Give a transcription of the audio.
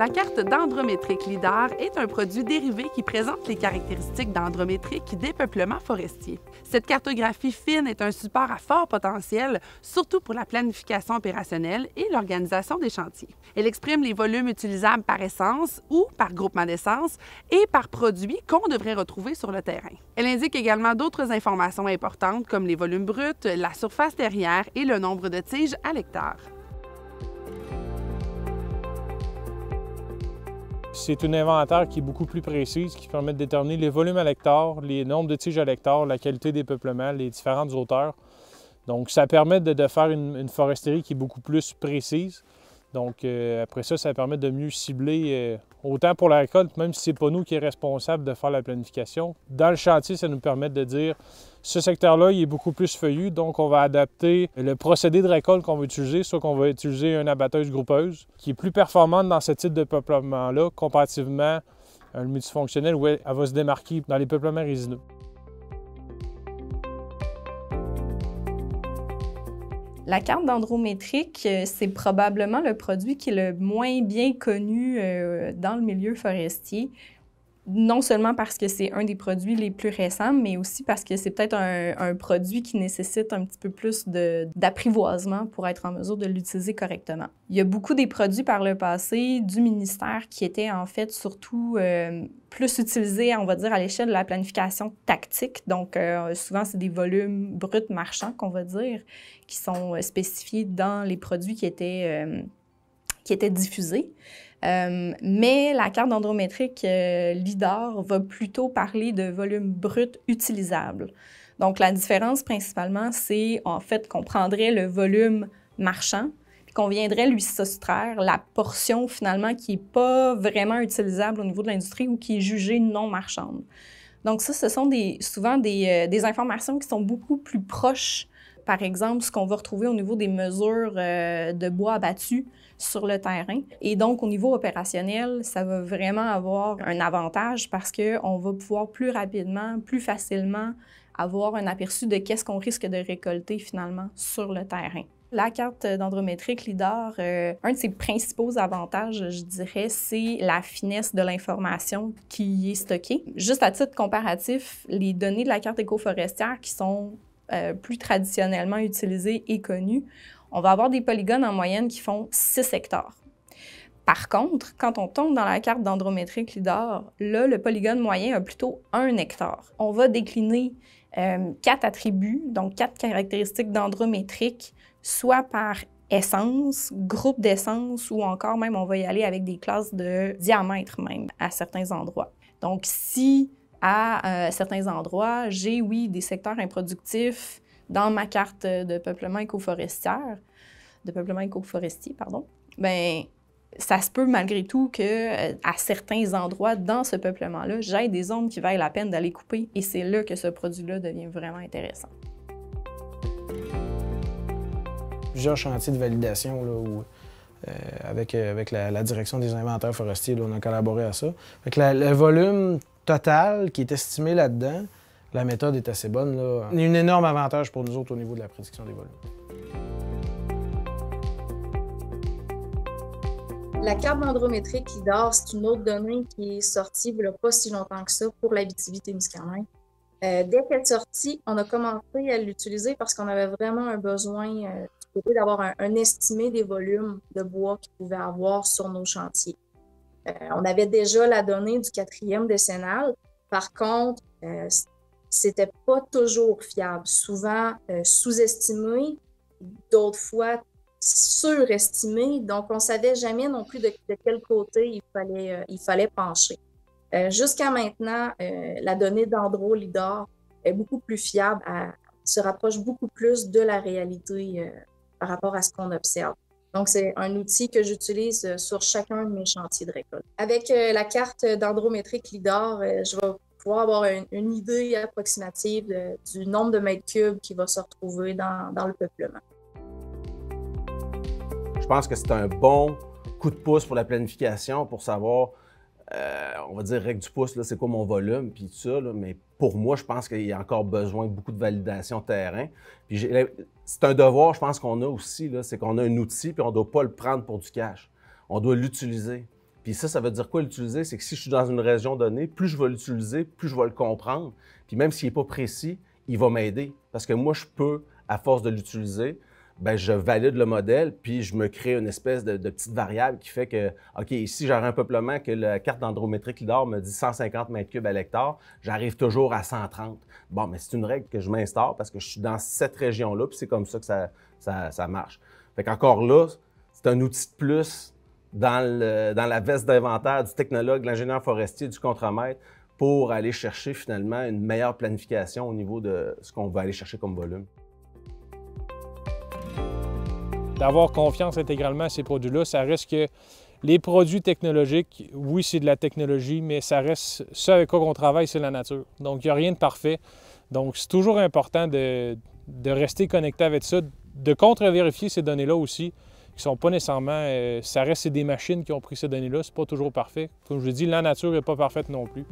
La carte dendrométrique LIDAR est un produit dérivé qui présente les caractéristiques dendrométriques des peuplements forestiers. Cette cartographie fine est un support à fort potentiel, surtout pour la planification opérationnelle et l'organisation des chantiers. Elle exprime les volumes utilisables par essence ou par groupement d'essence et par produit qu'on devrait retrouver sur le terrain. Elle indique également d'autres informations importantes comme les volumes bruts, la surface terrière et le nombre de tiges à l'hectare. C'est un inventaire qui est beaucoup plus précise, qui permet de déterminer les volumes à l'hectare, les nombres de tiges à l'hectare, la qualité des peuplements, les différentes hauteurs. Donc, ça permet de faire une foresterie qui est beaucoup plus précise. Donc, après ça, ça permet de mieux cibler, autant pour la récolte, même si ce n'est pas nous qui est responsable de faire la planification. Dans le chantier, ça nous permet de dire, ce secteur-là, il est beaucoup plus feuillu, donc on va adapter le procédé de récolte qu'on va utiliser, soit qu'on va utiliser une abatteuse-groupeuse, qui est plus performante dans ce type de peuplement-là, comparativement à un multifonctionnel où elle va se démarquer dans les peuplements résineux. La carte dendrométrique, c'est probablement le produit qui est le moins bien connu dans le milieu forestier. Non seulement parce que c'est un des produits les plus récents, mais aussi parce que c'est peut-être un produit qui nécessite un petit peu plus d'apprivoisement pour être en mesure de l'utiliser correctement. Il y a beaucoup des produits par le passé du ministère qui étaient en fait surtout plus utilisés, on va dire, à l'échelle de la planification tactique. Donc, souvent, c'est des volumes bruts marchands, qu'on va dire, qui sont spécifiés dans les produits qui étaient diffusés. Mais la carte dendrométrique LIDAR va plutôt parler de volume brut utilisable. Donc, la différence principalement, c'est en fait qu'on prendrait le volume marchand puis qu'on viendrait lui soustraire la portion finalement qui n'est pas vraiment utilisable au niveau de l'industrie ou qui est jugée non marchande. Donc ça, ce sont souvent des informations qui sont beaucoup plus proches. Par exemple, ce qu'on va retrouver au niveau des mesures de bois abattu sur le terrain. Et donc, au niveau opérationnel, ça va vraiment avoir un avantage parce qu'on va pouvoir plus rapidement, plus facilement avoir un aperçu de qu'est-ce qu'on risque de récolter finalement sur le terrain. La carte dendrométrique LIDAR, un de ses principaux avantages, je dirais, c'est la finesse de l'information qui y est stockée. Juste à titre comparatif, les données de la carte écoforestière qui sont plus traditionnellement utilisées et connues, on va avoir des polygones en moyenne qui font 6 hectares. Par contre, quand on tombe dans la carte dendrométrique LIDAR, là, le polygone moyen a plutôt 1 hectare. On va décliner 4 attributs, donc 4 caractéristiques dendrométriques, soit par essence, groupe d'essence, ou encore même on va y aller avec des classes de diamètre même à certains endroits. Donc si à certains endroits, j'ai, oui, des secteurs improductifs dans ma carte de peuplement écoforestier, bien, ça se peut malgré tout qu'à certains endroits dans ce peuplement-là, j'ai des zones qui valent la peine d'aller couper et c'est là que ce produit-là devient vraiment intéressant. Plusieurs chantiers de validation là, où, avec la direction des inventaires forestiers, là, on a collaboré à ça. Fait que le volume total qui est estimé là-dedans, la méthode est assez bonne. Là. Il y a un énorme avantage pour nous autres au niveau de la prédiction des volumes. La carte dendrométrique LIDAR, c'est une autre donnée qui est sortie il n'y a pas si longtemps que ça pour l'Abitibi-Témiscamingue. Dès qu'elle est sortie, on a commencé à l'utiliser parce qu'on avait vraiment un besoin du côté d'avoir un estimé des volumes de bois qu'il pouvait avoir sur nos chantiers. On avait déjà la donnée du 4e décennal. Par contre, c'était pas toujours fiable. Souvent sous-estimé, d'autres fois surestimé. Donc, on savait jamais non plus de quel côté il fallait pencher. Jusqu'à maintenant, la donnée dendro-LIDAR est beaucoup plus fiable, se rapproche beaucoup plus de la réalité par rapport à ce qu'on observe. Donc, c'est un outil que j'utilise sur chacun de mes chantiers de récolte. Avec la carte dendrométrique LIDAR, je vais pouvoir avoir une idée approximative du nombre de mètres cubes qui va se retrouver dans le peuplement. Je pense que c'est un bon coup de pouce pour la planification, pour savoir, on va dire, règle du pouce, c'est quoi mon volume, puis tout ça. Là, mais pour moi, je pense qu'il y a encore besoin de beaucoup de validation terrain. Puis c'est un devoir, je pense qu'on a aussi, c'est qu'on a un outil, puis on ne doit pas le prendre pour du cash. On doit l'utiliser. Puis ça veut dire quoi l'utiliser? C'est que si je suis dans une région donnée, plus je vais l'utiliser, plus je vais le comprendre. Puis même s'il n'est pas précis, il va m'aider. Parce que moi, je peux, à force de l'utiliser, bien, je valide le modèle, puis je me crée une espèce de petite variable qui fait que, OK, ici, j'aurai un peuplement que la carte d'Andrométrique LIDAR me dit 150 mètres cubes à l'hectare, j'arrive toujours à 130. Bon, mais c'est une règle que je m'instaure parce que je suis dans cette région-là, puis c'est comme ça que ça marche. Fait qu'encore là, c'est un outil de plus dans la veste d'inventaire du technologue, de l'ingénieur forestier, du contremaître, pour aller chercher finalement une meilleure planification au niveau de ce qu'on va aller chercher comme volume. D'avoir confiance intégralement à ces produits-là, ça reste que les produits technologiques, oui, c'est de la technologie, mais ça reste, ce avec quoi on travaille, c'est la nature. Donc, il n'y a rien de parfait. Donc, c'est toujours important de rester connecté avec ça, de contre-vérifier ces données-là aussi, qui ne sont pas nécessairement... ça reste, c'est des machines qui ont pris ces données-là, c'est pas toujours parfait. Comme je vous dis, la nature n'est pas parfaite non plus.